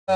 और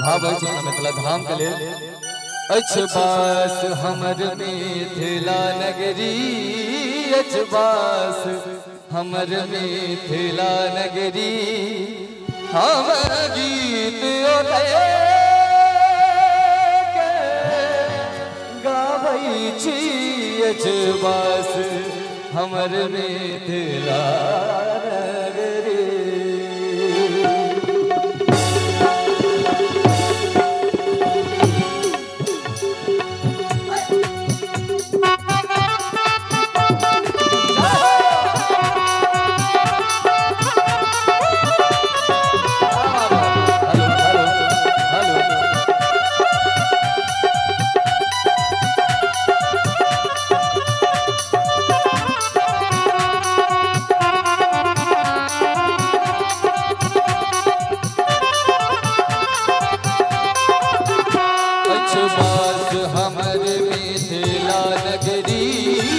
भाव मिथिला धाम के लिए अछबास हमर मिथिला नगरी, अछबास हमर मिथिला नगरी, हम गीत गाबै छी, अछबास हमर मिथिला नगरी।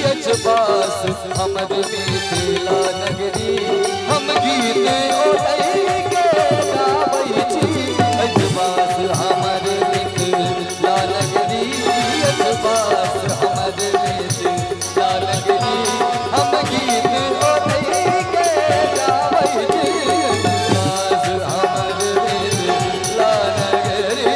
अछबास हमर मिथिला नगरी, हम गीत ओढ़ै के गाबै छी, अछबास हमर मिथिला नगरी, अछबास हमर मिथिला नगरी, हम गीत ओढ़ै के गाबै छी, अछबास हमर मिथिला नगरी।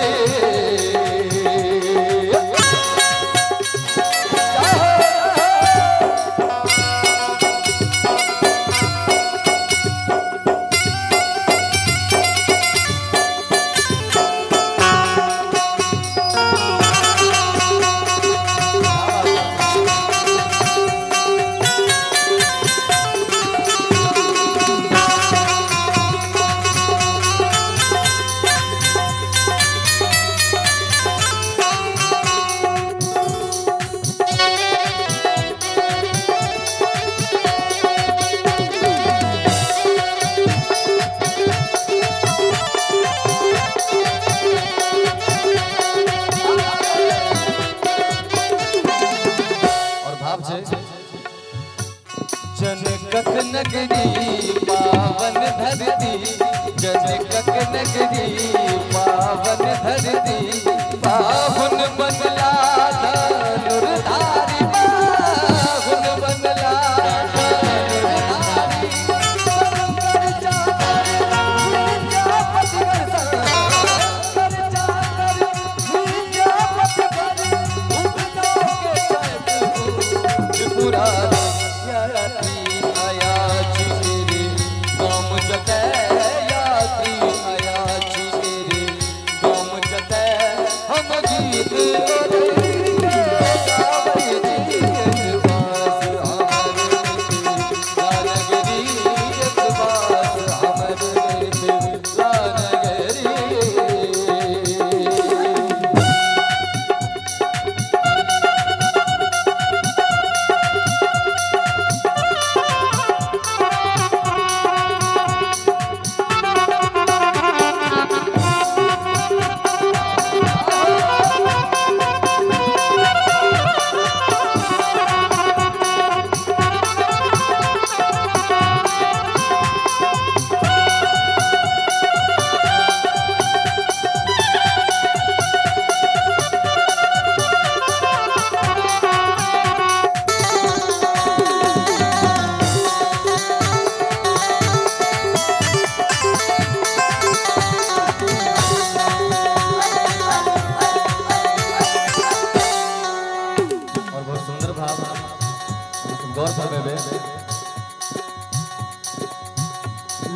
जनकक नगरी पावन धरती, जनकक नगरी पावन धरती, पावन बंगला धनुर्धारी, पावन बंगला धनुर्धारी, त्रिपुरा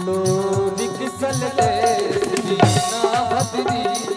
लोरिक सलते दीना भद्री